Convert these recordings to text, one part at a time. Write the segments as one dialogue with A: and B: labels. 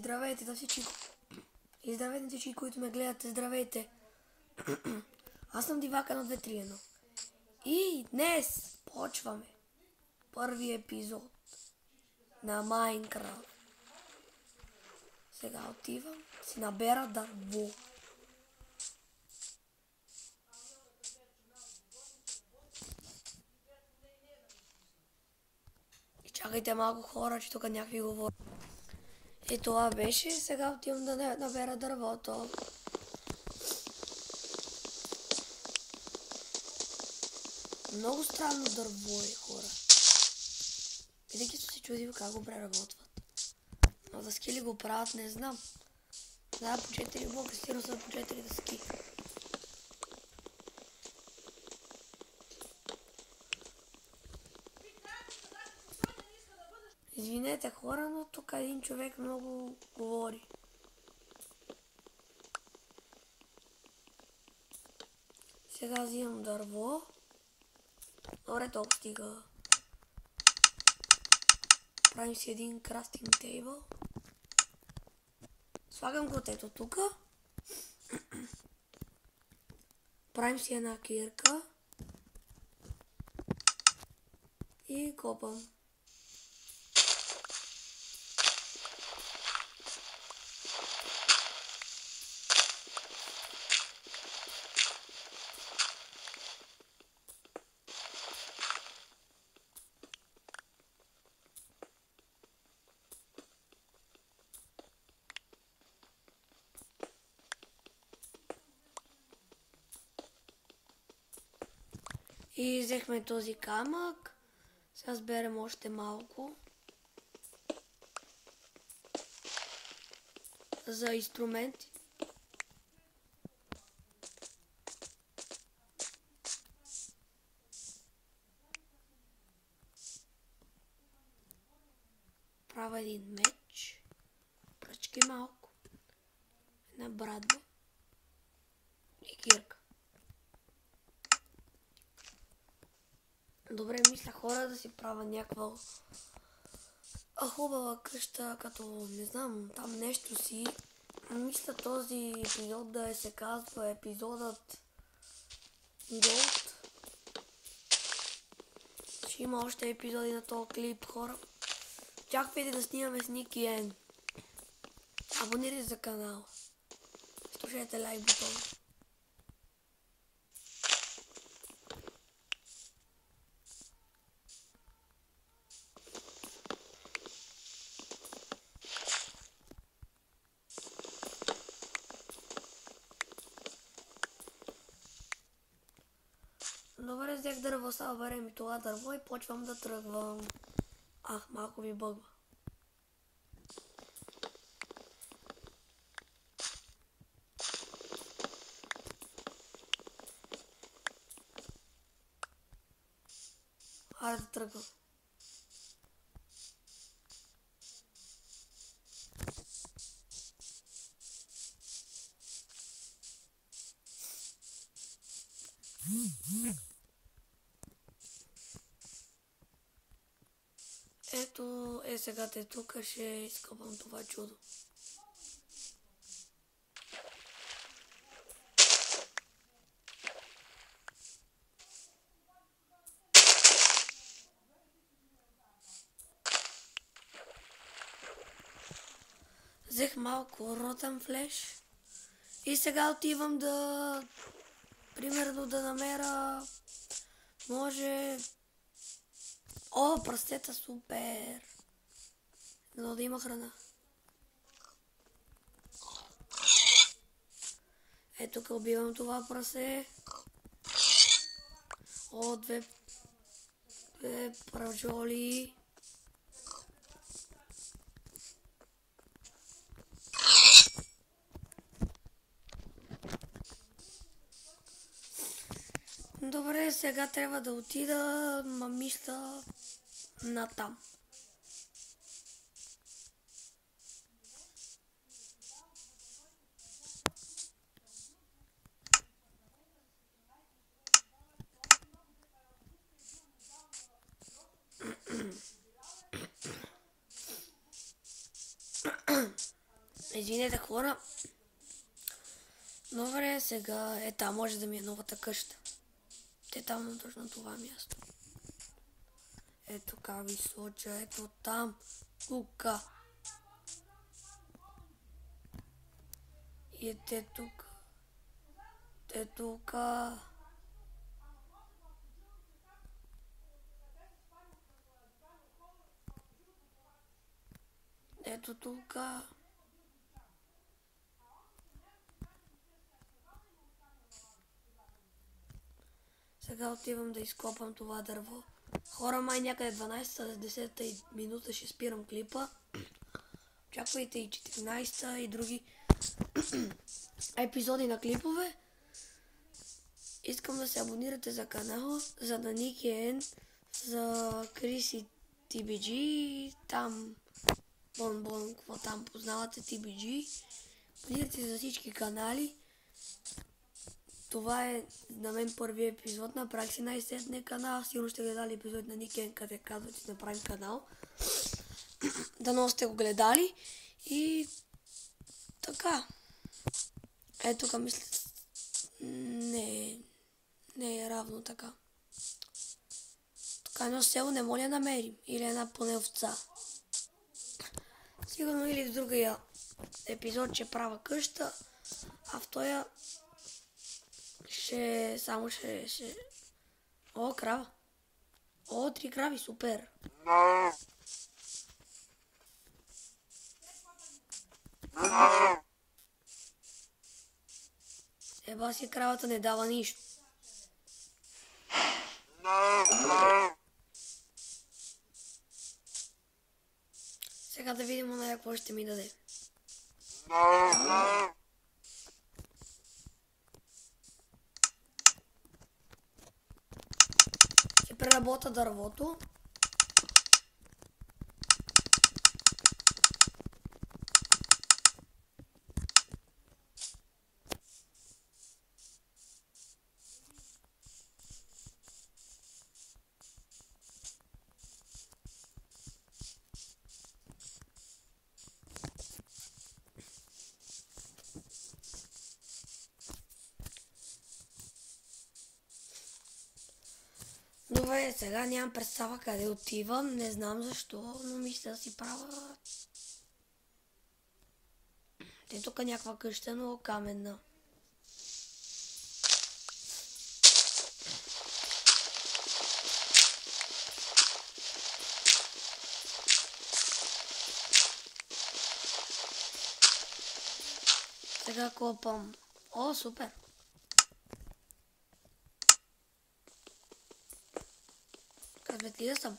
A: здравейте на всички. И здравейте на всички, които ме гледате. Здравейте. Аз съм Дивака на 231. И днес почваме първи епизод на Майнкрафт. Сега отивам си набера дърво. И чакайте малко хора, че тук някакви говорят. И това беше. Сега отивам да набера дървото. Много странно дърво е, хора. Винаги съм се чудил как го преработват. Но дъски ли го правят, не знам. Да, по 4 блока, стирам са по 4 дъски. Извинете, хора, но тук един човек много говори. Сега взимам дърво. Добре, толкова стига. Правим си един крафтинг тейбъл. Слагам го ето тук. Правим си една кирка. И копам. И взехме този камък. Сега сберем още малко. За инструменти. Правя един меч. Пръчки малко. Една брадва. И кирка. Добре, мисля, хора, да си правя някаква хубава къща, като не знам, там нещо си. Мисля този епизод да се казва епизодът Gold. Ще има още епизоди на този клип, хора. Чакайте да снимаме с Ники Н. Абонирайте за канала. Слушайте лайк бутона. Добре, взех дърво, сега берем и това дърво и почвам да тръгвам. Малко ви бъгва. Хайде да тръгвам. Ето, сега те тук ще изкъпам това чудо. Взех малко ротен флеш и сега отивам да, примерно да намеря, може... О, прасета, супер! Но да има храна. Ето тук убивам това прасе. О, две пражоли. Добре, сега трябва да отида, мисля, натам. Извинете, хора. Добре, сега там може да ми е новата къща. Те там точно това място. Ето как ви соча, ето там, тука. И те тук. Те тука. Ето тука. Сега отивам да изкопам това дърво. Хора, май някъде 12-10 минута ще спирам клипа. Очаквайте и 14-та и други епизоди на клипове. Искам да се абонирате за канала, за Ники Н, за Криси TBG, там Бон, какво там познавате TBG. Абонирайте се за всички канали. Това е на мен първи епизод. Направих си най-сетне канал. Сигурно ще гледали епизод на Ники Н, къде казва, че направим канал. Дано сте го гледали. И така. Ето тук мисля. Не е равно така. Тук едно село не може да намерим. Или една поне овца. Сигурно или в другия епизод ще правя къща. А в тоя ще... О, крава. О, 3 крави, супер. Еба си кравата не дава нищо. Сега да видим на какво ще ми даде. Ще преработя дървото. Добре, сега нямам представа къде отивам, не знам защо, но мисля да си правя... Те тук някаква къща, но каменна. Сега копам. О, супер! Късметлия съм.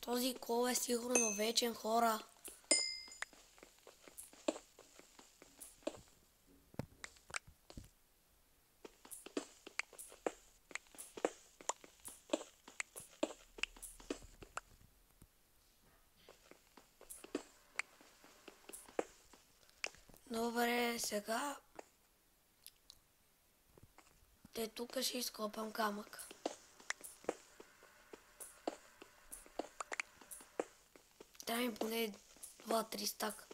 A: Този кол е сигурно вечен, хора. Добре, сега... Те тук ще изкопам камък. Трябва ми поне 2-3 стака.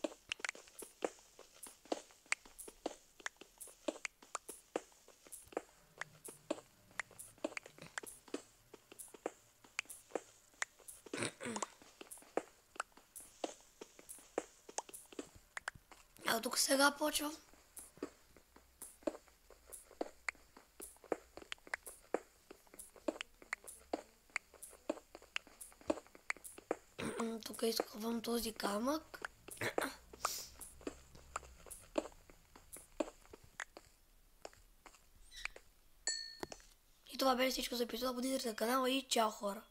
A: А тук сега почвам. Тук изкопвам този камък. И това беше всичко за епизода. Абонирайте се на канала и чао, хора!